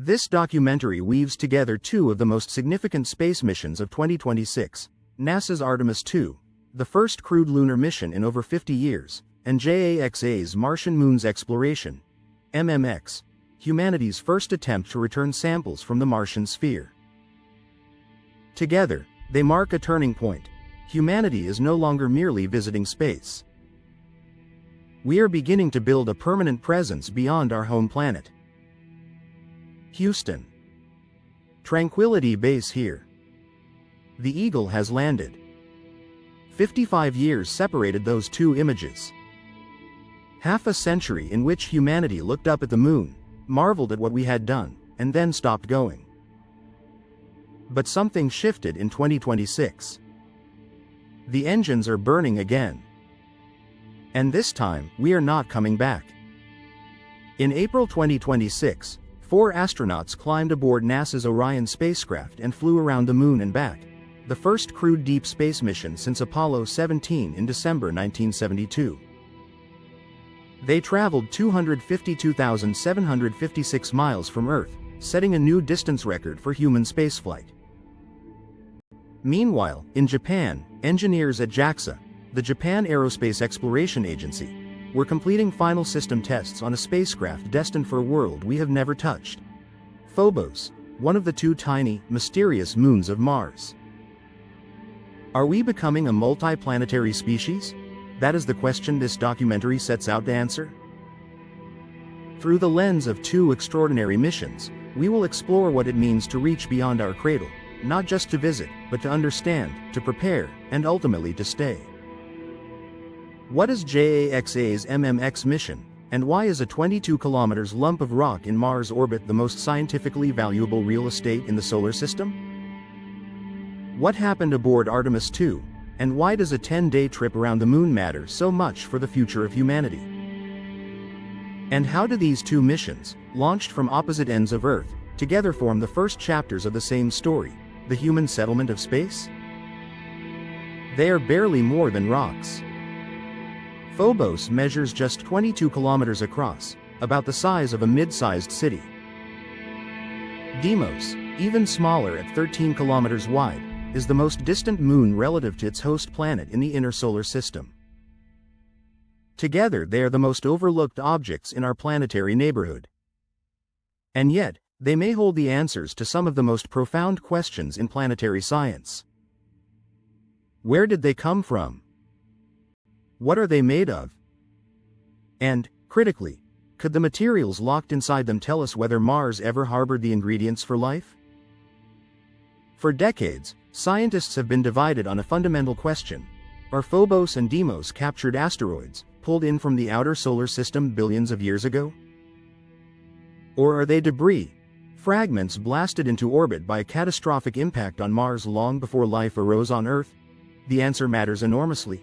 This documentary weaves together two of the most significant space missions of 2026, NASA's Artemis II, the first crewed lunar mission in over 50 years, and JAXA's Martian Moons Exploration, MMX, humanity's first attempt to return samples from the Martian sphere. Together, they mark a turning point. Humanity is no longer merely visiting space. We are beginning to build a permanent presence beyond our home planet. Houston. Tranquility Base here. The Eagle has landed. 55 years separated those two images. Half a century in which humanity looked up at the moon, marveled at what we had done, and then stopped going. But something shifted in 2026. The engines are burning again. And this time, we are not coming back. In April 2026, 4 astronauts climbed aboard NASA's Orion spacecraft and flew around the moon and back, the first crewed deep space mission since Apollo 17 in December 1972. They traveled 252,756 miles from Earth, setting a new distance record for human spaceflight. Meanwhile, in Japan, engineers at JAXA, the Japan Aerospace Exploration Agency, were completing final system tests on a spacecraft destined for a world we have never touched. Phobos, one of the 2 tiny, mysterious moons of Mars. Are we becoming a multi-planetary species? That is the question this documentary sets out to answer. Through the lens of 2 extraordinary missions, we will explore what it means to reach beyond our cradle, not just to visit, but to understand, to prepare, and ultimately to stay. What is JAXA's MMX mission, and why is a 22 kilometers lump of rock in Mars orbit the most scientifically valuable real estate in the solar system? What happened aboard Artemis II, and why does a 10-day trip around the moon matter so much for the future of humanity? And how do these 2 missions, launched from opposite ends of Earth, together form the first chapters of the same story, the human settlement of space? They are barely more than rocks. Phobos measures just 22 kilometers across, about the size of a mid-sized city. Deimos, even smaller at 13 kilometers wide, is the most distant moon relative to its host planet in the inner solar system. Together they are the most overlooked objects in our planetary neighborhood. And yet, they may hold the answers to some of the most profound questions in planetary science. Where did they come from? What are they made of? And, critically, could the materials locked inside them tell us whether Mars ever harbored the ingredients for life? For decades, scientists have been divided on a fundamental question: are Phobos and Deimos captured asteroids, pulled in from the outer solar system billions of years ago? Or are they debris, fragments blasted into orbit by a catastrophic impact on Mars long before life arose on Earth? The answer matters enormously.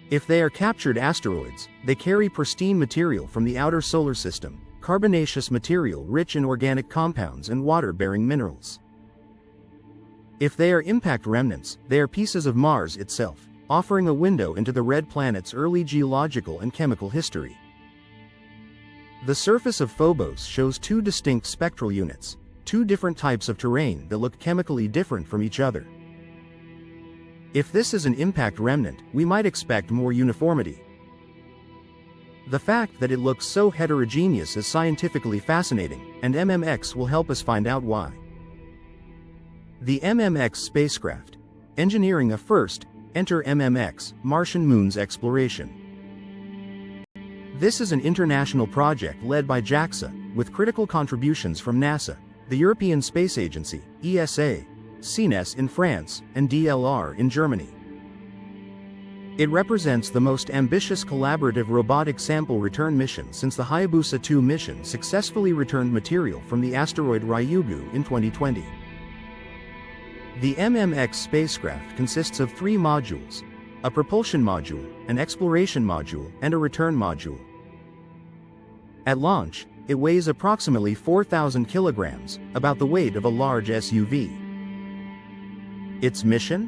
If they are captured asteroids, they carry pristine material from the outer solar system, carbonaceous material rich in organic compounds and water-bearing minerals. If they are impact remnants, they are pieces of Mars itself, offering a window into the red planet's early geological and chemical history. The surface of Phobos shows 2 distinct spectral units, 2 different types of terrain that look chemically different from each other. If this is an impact remnant, we might expect more uniformity. The fact that it looks so heterogeneous is scientifically fascinating, and MMX will help us find out why. The MMX spacecraft. Engineering a first, enter MMX, Martian Moons Exploration. This is an international project led by JAXA, with critical contributions from NASA, the European Space Agency, ESA, CNES in France, and DLR in Germany. It represents the most ambitious collaborative robotic sample return mission since the Hayabusa 2 mission successfully returned material from the asteroid Ryugu in 2020. The MMX spacecraft consists of 3 modules: a propulsion module, an exploration module, and a return module. At launch, it weighs approximately 4,000 kilograms, about the weight of a large SUV. Its mission?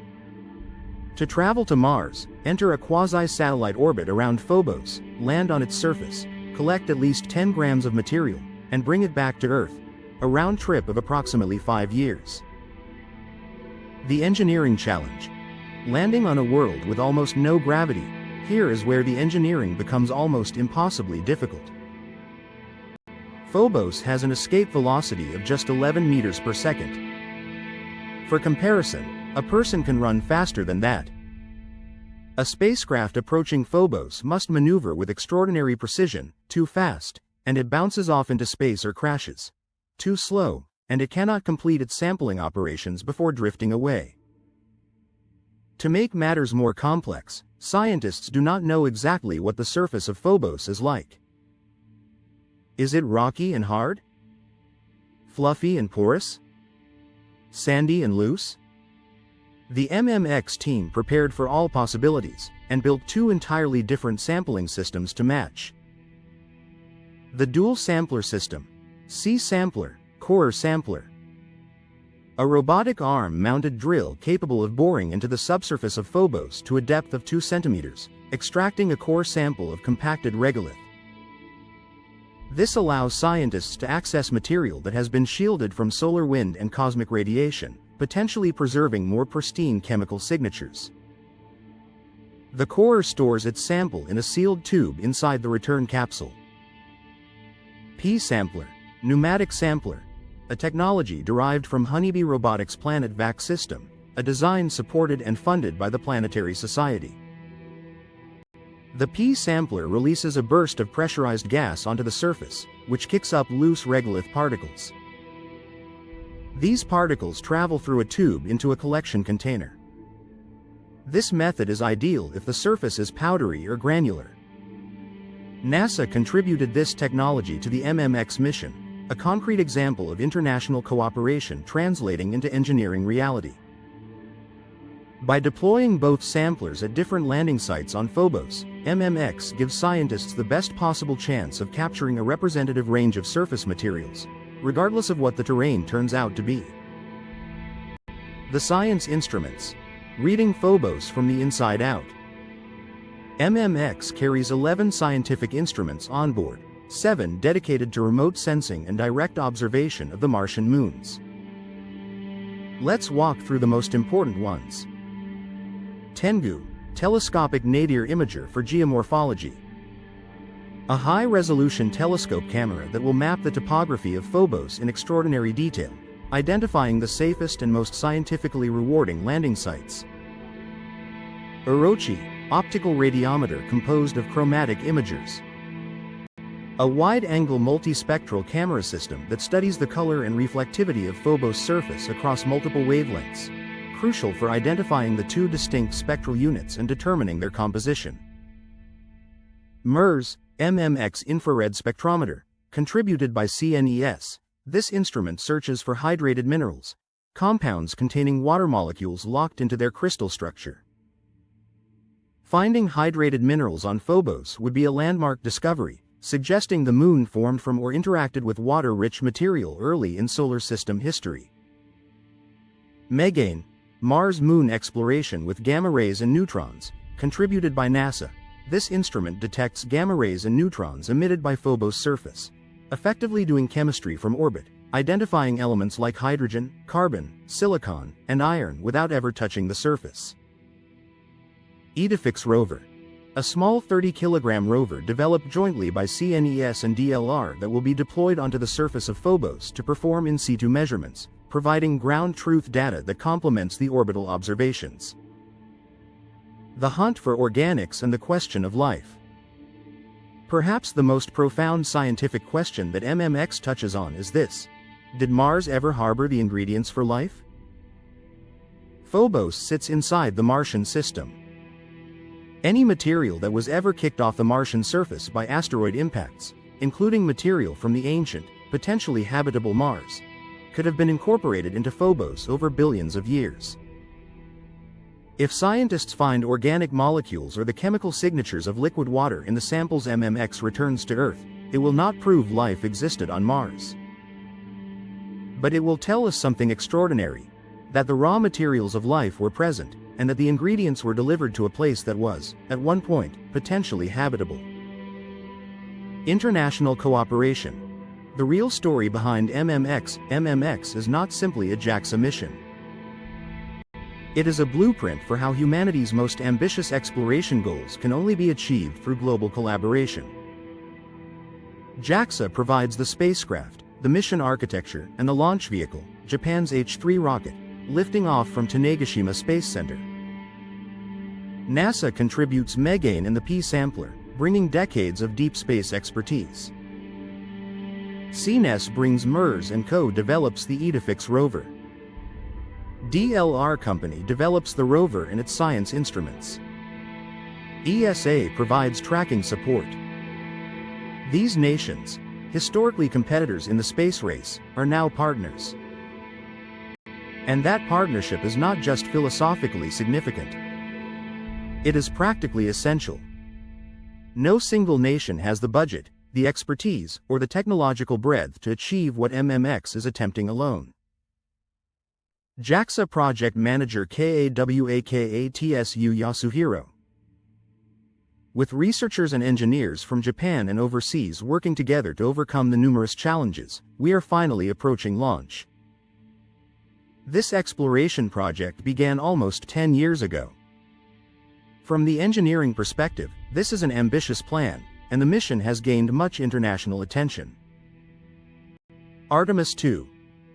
To travel to Mars, enter a quasi-satellite orbit around Phobos, land on its surface, collect at least 10 grams of material, and bring it back to Earth, a round trip of approximately 5 years. The engineering challenge. Landing on a world with almost no gravity, here is where the engineering becomes almost impossibly difficult. Phobos has an escape velocity of just 11 meters per second. For comparison, a person can run faster than that. A spacecraft approaching Phobos must maneuver with extraordinary precision. Too fast, and it bounces off into space or crashes. Too slow, and it cannot complete its sampling operations before drifting away. To make matters more complex, scientists do not know exactly what the surface of Phobos is like. Is it rocky and hard? Fluffy and porous? Sandy and loose? The MMX team prepared for all possibilities, and built 2 entirely different sampling systems to match. The dual sampler system, C-sampler, core sampler. A robotic arm-mounted drill capable of boring into the subsurface of Phobos to a depth of 2 centimeters, extracting a core sample of compacted regolith. This allows scientists to access material that has been shielded from solar wind and cosmic radiation, potentially preserving more pristine chemical signatures. The core stores its sample in a sealed tube inside the return capsule. P-sampler, pneumatic sampler, a technology derived from Honeybee Robotics' Planet Vac system, a design supported and funded by the Planetary Society. The P-sampler releases a burst of pressurized gas onto the surface, which kicks up loose regolith particles. These particles travel through a tube into a collection container. This method is ideal if the surface is powdery or granular. NASA contributed this technology to the MMX mission, a concrete example of international cooperation translating into engineering reality. By deploying both samplers at different landing sites on Phobos, MMX gives scientists the best possible chance of capturing a representative range of surface materials, regardless of what the terrain turns out to be. The science instruments. Reading Phobos from the inside out. MMX carries 11 scientific instruments on board, 7 dedicated to remote sensing and direct observation of the Martian moons. Let's walk through the most important ones. Tengu, telescopic nadir imager for geomorphology. A high-resolution telescope camera that will map the topography of Phobos in extraordinary detail, identifying the safest and most scientifically rewarding landing sites. Orochi, optical radiometer composed of chromatic imagers. A wide-angle multispectral camera system that studies the color and reflectivity of Phobos' surface across multiple wavelengths, crucial for identifying the 2 distinct spectral units and determining their composition. MERS, MMX infrared spectrometer, contributed by CNES. This instrument searches for hydrated minerals, compounds containing water molecules locked into their crystal structure. Finding hydrated minerals on Phobos would be a landmark discovery, suggesting the moon formed from or interacted with water-rich material early in solar system history. MEGANE, Mars Moon exploration with gamma rays and neutrons, contributed by NASA. This instrument detects gamma rays and neutrons emitted by Phobos' surface, effectively doing chemistry from orbit, identifying elements like hydrogen, carbon, silicon, and iron without ever touching the surface. EDIFIX rover. A small 30-kilogram rover developed jointly by CNES and DLR that will be deployed onto the surface of Phobos to perform in situ measurements, providing ground truth data that complements the orbital observations. The hunt for organics and the question of life. Perhaps the most profound scientific question that MMX touches on is this: did Mars ever harbor the ingredients for life? Phobos sits inside the Martian system. Any material that was ever kicked off the Martian surface by asteroid impacts, including material from the ancient, potentially habitable Mars, could have been incorporated into Phobos over billions of years. If scientists find organic molecules or the chemical signatures of liquid water in the samples MMX returns to Earth, it will not prove life existed on Mars. But it will tell us something extraordinary: that the raw materials of life were present, and that the ingredients were delivered to a place that was, at one point, potentially habitable. International cooperation. The real story behind MMX is not simply a JAXA mission. It is a blueprint for how humanity's most ambitious exploration goals can only be achieved through global collaboration. JAXA provides the spacecraft, the mission architecture, and the launch vehicle, Japan's H3 rocket, lifting off from Tanegashima Space Center. NASA contributes methane in the P sampler, bringing decades of deep space expertise. CNES brings MERS and Co. develops the EDIFIX rover. DLR Company develops the rover and its science instruments. ESA provides tracking support. These nations, historically competitors in the space race, are now partners. And that partnership is not just philosophically significant. It is practically essential. No single nation has the budget, the expertise, or the technological breadth to achieve what MMX is attempting alone. JAXA Project Manager KAWAKATSU Yasuhiro. With researchers and engineers from Japan and overseas working together to overcome the numerous challenges, we are finally approaching launch. This exploration project began almost 10 years ago. From the engineering perspective, this is an ambitious plan, and the mission has gained much international attention. Artemis II.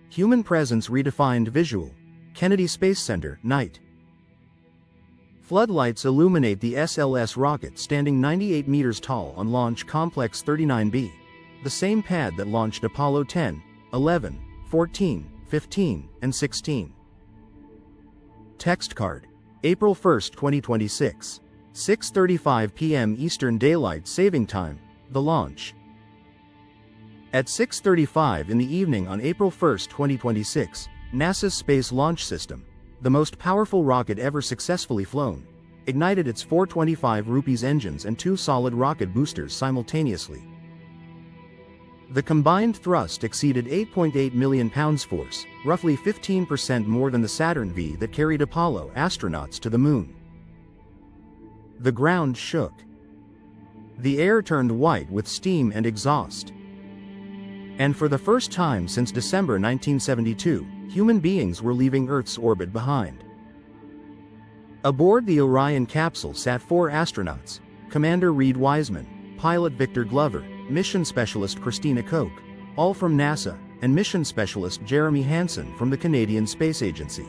Human presence redefined visual. Kennedy Space Center, night. Floodlights illuminate the SLS rocket standing 98 meters tall on Launch Complex 39B, the same pad that launched Apollo 10, 11, 14, 15, and 16. Text card. April 1, 2026. 6:35 p.m. Eastern Daylight Saving Time, the launch. At 6:35 in the evening on April 1, 2026, NASA's Space Launch System, the most powerful rocket ever successfully flown, ignited its 425 rupees engines and 2 solid rocket boosters simultaneously. The combined thrust exceeded 8.8 million pounds-force, roughly 15% more than the Saturn V that carried Apollo astronauts to the Moon. The ground shook. The air turned white with steam and exhaust. And for the first time since December 1972, human beings were leaving Earth's orbit behind. Aboard the Orion capsule sat 4 astronauts: Commander Reed Wiseman, pilot Victor Glover, mission specialist Christina Koch, all from NASA, and mission specialist Jeremy Hansen from the Canadian Space Agency.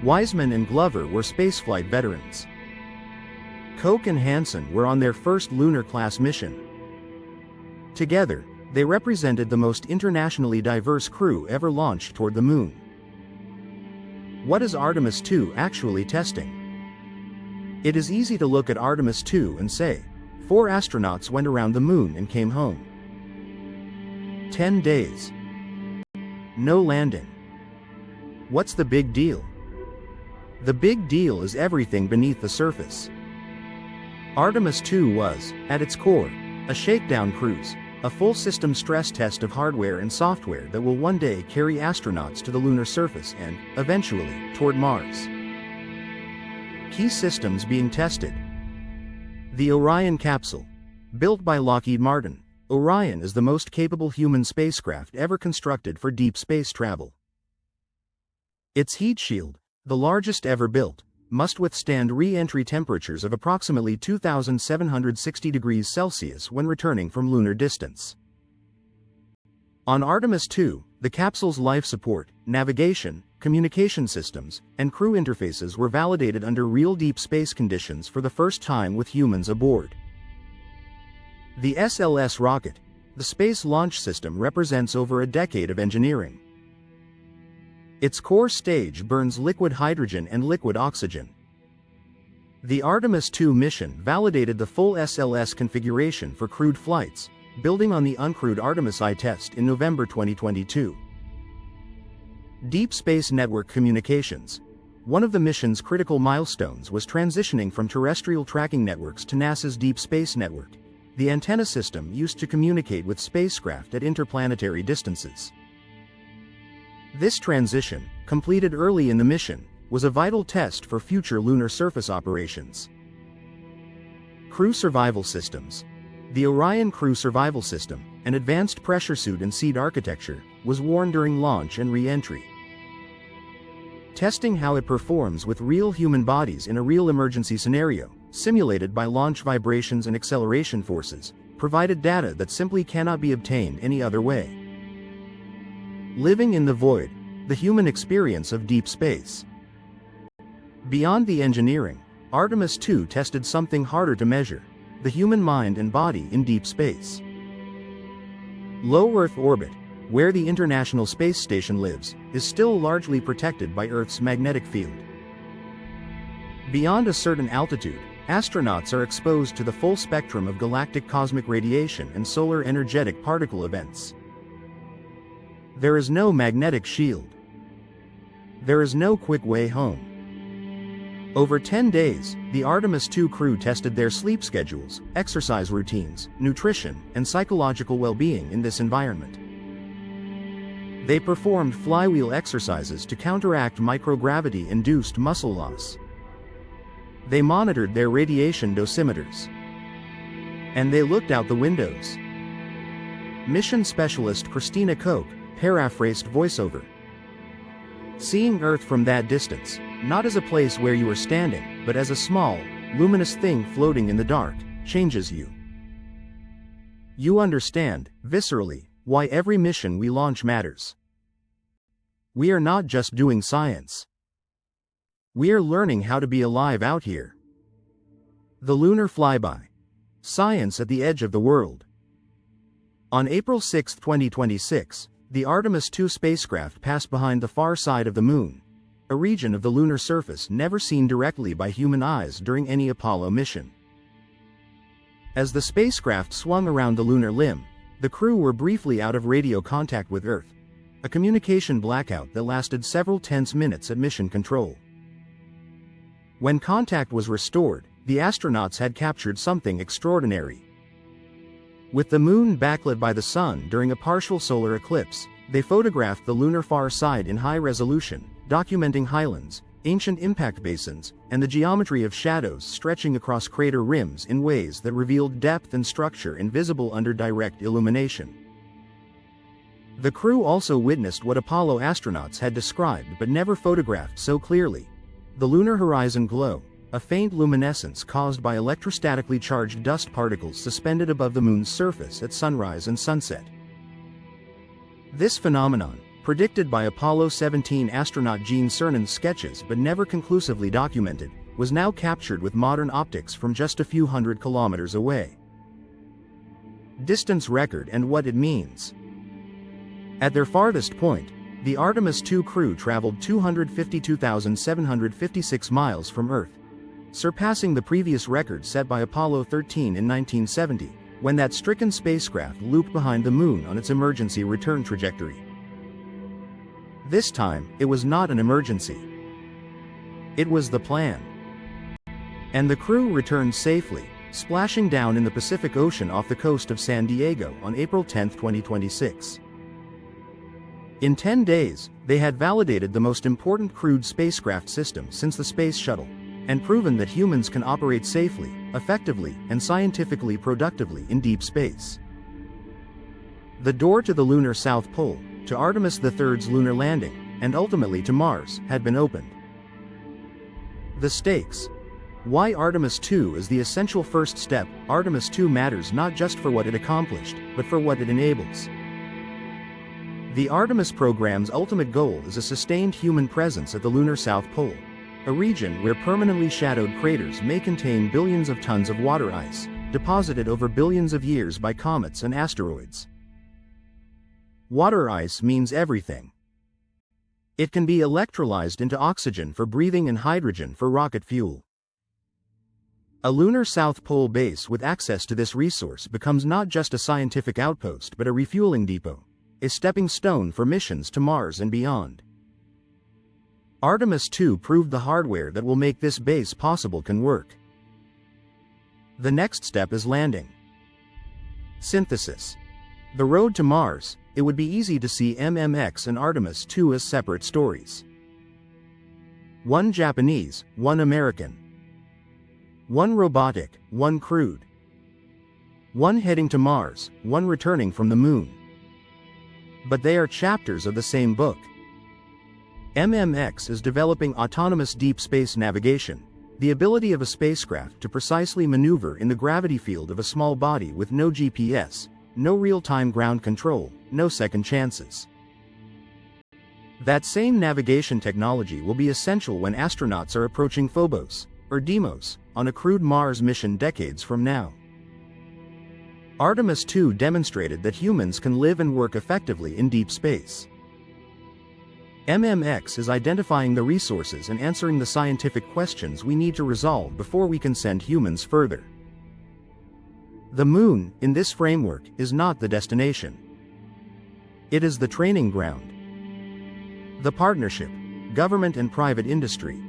Wiseman and Glover were spaceflight veterans. Koch and Hansen were on their first lunar-class mission. Together, they represented the most internationally diverse crew ever launched toward the Moon. What is Artemis II actually testing? It is easy to look at Artemis II and say, 4 astronauts went around the Moon and came home. 10 days. No landing. What's the big deal? The big deal is everything beneath the surface. Artemis II was, at its core, a shakedown cruise, a full system stress test of hardware and software that will one day carry astronauts to the lunar surface and, eventually, toward Mars. Key systems being tested. The Orion capsule. Built by Lockheed Martin, Orion is the most capable human spacecraft ever constructed for deep space travel. Its heat shield, the largest ever built, must withstand re-entry temperatures of approximately 2,760 degrees Celsius when returning from lunar distance. On Artemis II, the capsule's life support, navigation, communication systems, and crew interfaces were validated under real deep space conditions for the first time with humans aboard. The SLS rocket, the Space Launch System, represents over a decade of engineering. Its core stage burns liquid hydrogen and liquid oxygen. The Artemis II mission validated the full SLS configuration for crewed flights, building on the uncrewed Artemis I test in November 2022. Deep Space Network Communications. One of the mission's critical milestones was transitioning from terrestrial tracking networks to NASA's Deep Space Network, the antenna system used to communicate with spacecraft at interplanetary distances. This transition, completed early in the mission, was a vital test for future lunar surface operations. Crew Survival Systems. The Orion Crew Survival System, an advanced pressure suit and seat architecture, was worn during launch and re-entry. Testing how it performs with real human bodies in a real emergency scenario, simulated by launch vibrations and acceleration forces, provided data that simply cannot be obtained any other way. Living in the void, the human experience of deep space. Beyond the engineering, Artemis II tested something harder to measure: the human mind and body in deep space. Low Earth orbit, where the International Space Station lives, is still largely protected by Earth's magnetic field. Beyond a certain altitude, astronauts are exposed to the full spectrum of galactic cosmic radiation and solar energetic particle events. There is no magnetic shield. There is no quick way home. Over 10 days, the Artemis II crew tested their sleep schedules, exercise routines, nutrition, and psychological well-being in this environment. They performed flywheel exercises to counteract microgravity-induced muscle loss. They monitored their radiation dosimeters. And they looked out the windows. Mission specialist Christina Koch paraphrased voiceover. Seeing Earth from that distance, not as a place where you are standing, but as a small, luminous thing floating in the dark, changes you. You understand, viscerally, why every mission we launch matters. We are not just doing science. We are learning how to be alive out here. The Lunar Flyby. Science at the edge of the world. On April 6, 2026, the Artemis II spacecraft passed behind the far side of the Moon, a region of the lunar surface never seen directly by human eyes during any Apollo mission. As the spacecraft swung around the lunar limb, the crew were briefly out of radio contact with Earth, a communication blackout that lasted several tense minutes at mission control. When contact was restored, the astronauts had captured something extraordinary. With the Moon backlit by the Sun during a partial solar eclipse, they photographed the lunar far side in high resolution, documenting highlands, ancient impact basins, and the geometry of shadows stretching across crater rims in ways that revealed depth and structure invisible under direct illumination. The crew also witnessed what Apollo astronauts had described but never photographed so clearly: the lunar horizon glow, a faint luminescence caused by electrostatically charged dust particles suspended above the Moon's surface at sunrise and sunset. This phenomenon, predicted by Apollo 17 astronaut Gene Cernan's sketches but never conclusively documented, was now captured with modern optics from just a few hundred kilometers away. Distance record and what it means. At their farthest point, the Artemis II crew traveled 252,756 miles from Earth, surpassing the previous record set by Apollo 13 in 1970, when that stricken spacecraft looped behind the Moon on its emergency return trajectory. This time, it was not an emergency. It was the plan. And the crew returned safely, splashing down in the Pacific Ocean off the coast of San Diego on April 10, 2026. In 10 days, they had validated the most important crewed spacecraft system since the Space Shuttle, and proven that humans can operate safely, effectively, and scientifically productively in deep space. The door to the lunar South Pole, to Artemis III's lunar landing, and ultimately to Mars, had been opened. The stakes. Why Artemis II is the essential first step. Artemis II matters not just for what it accomplished, but for what it enables. The Artemis program's ultimate goal is a sustained human presence at the lunar South Pole, a region where permanently shadowed craters may contain billions of tons of water ice, deposited over billions of years by comets and asteroids. Water ice means everything. It can be electrolyzed into oxygen for breathing and hydrogen for rocket fuel. A lunar South Pole base with access to this resource becomes not just a scientific outpost but a refueling depot, a stepping stone for missions to Mars and beyond. Artemis II proved the hardware that will make this base possible can work. The next step is landing. Synthesis. The road to Mars. It would be easy to see MMX and Artemis II as separate stories. One Japanese, one American. One robotic, one crewed. One heading to Mars, one returning from the Moon. But they are chapters of the same book. MMX is developing autonomous deep space navigation, the ability of a spacecraft to precisely maneuver in the gravity field of a small body with no GPS, no real-time ground control, no second chances. That same navigation technology will be essential when astronauts are approaching Phobos, or Deimos, on a crewed Mars mission decades from now. Artemis II demonstrated that humans can live and work effectively in deep space. MMX is identifying the resources and answering the scientific questions we need to resolve before we can send humans further. The Moon, in this framework, is not the destination. It is the training ground. The partnership, government and private industry.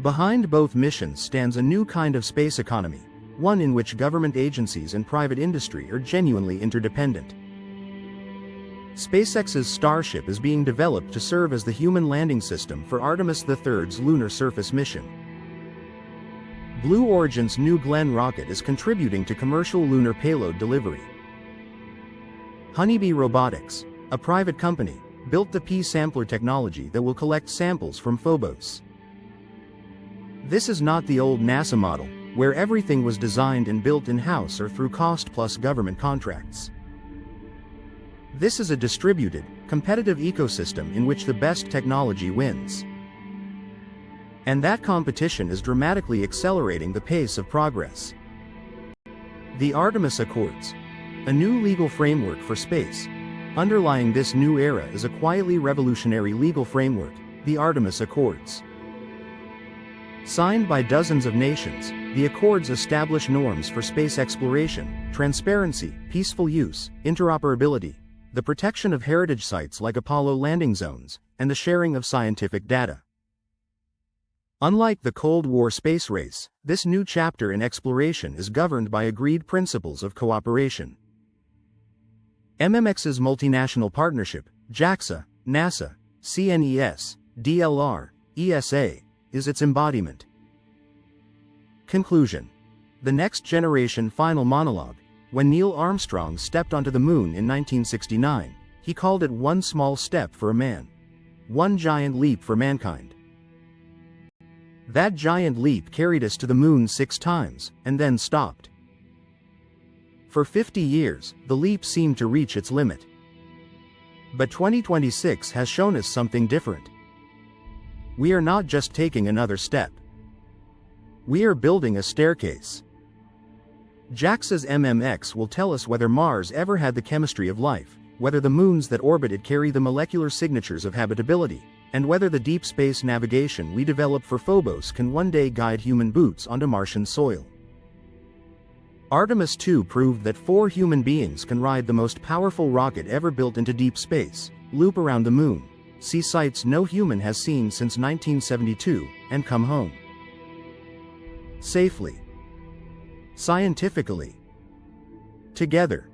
Behind both missions stands a new kind of space economy, one in which government agencies and private industry are genuinely interdependent. SpaceX's Starship is being developed to serve as the human landing system for Artemis III's lunar surface mission. Blue Origin's New Glenn rocket is contributing to commercial lunar payload delivery. Honeybee Robotics, a private company, built the P-sampler technology that will collect samples from Phobos. This is not the old NASA model, where everything was designed and built in-house or through cost-plus government contracts. This is a distributed, competitive ecosystem in which the best technology wins. And that competition is dramatically accelerating the pace of progress. The Artemis Accords, a new legal framework for space. Underlying this new era is a quietly revolutionary legal framework, the Artemis Accords. Signed by dozens of nations, the Accords establish norms for space exploration, transparency, peaceful use, interoperability, the protection of heritage sites like Apollo landing zones, and the sharing of scientific data. Unlike the Cold War space race, this new chapter in exploration is governed by agreed principles of cooperation. MMX's multinational partnership, JAXA, NASA, CNES, DLR, ESA, is its embodiment. Conclusion. The next generation final monologue. When Neil Armstrong stepped onto the Moon in 1969, he called it one small step for a man. One giant leap for mankind. That giant leap carried us to the Moon 6 times, and then stopped. For 50 years, the leap seemed to reach its limit. But 2026 has shown us something different. We are not just taking another step. We are building a staircase. JAXA's MMX will tell us whether Mars ever had the chemistry of life, whether the moons that orbit it carry the molecular signatures of habitability, and whether the deep space navigation we develop for Phobos can one day guide human boots onto Martian soil. Artemis II proved that 4 human beings can ride the most powerful rocket ever built into deep space, loop around the Moon, see sights no human has seen since 1972, and come home. Safely. Scientifically. Together.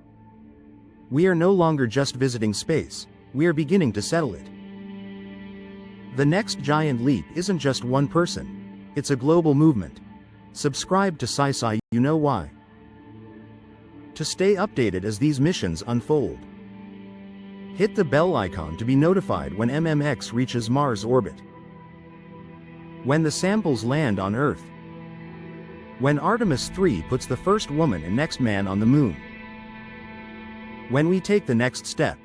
We are no longer just visiting space, we are beginning to settle it. The next giant leap isn't just one person, it's a global movement. Subscribe to SciSai, you know why. To stay updated as these missions unfold. Hit the bell icon to be notified when MMX reaches Mars orbit. When the samples land on Earth. When Artemis III puts the first woman and next man on the Moon. When we take the next step.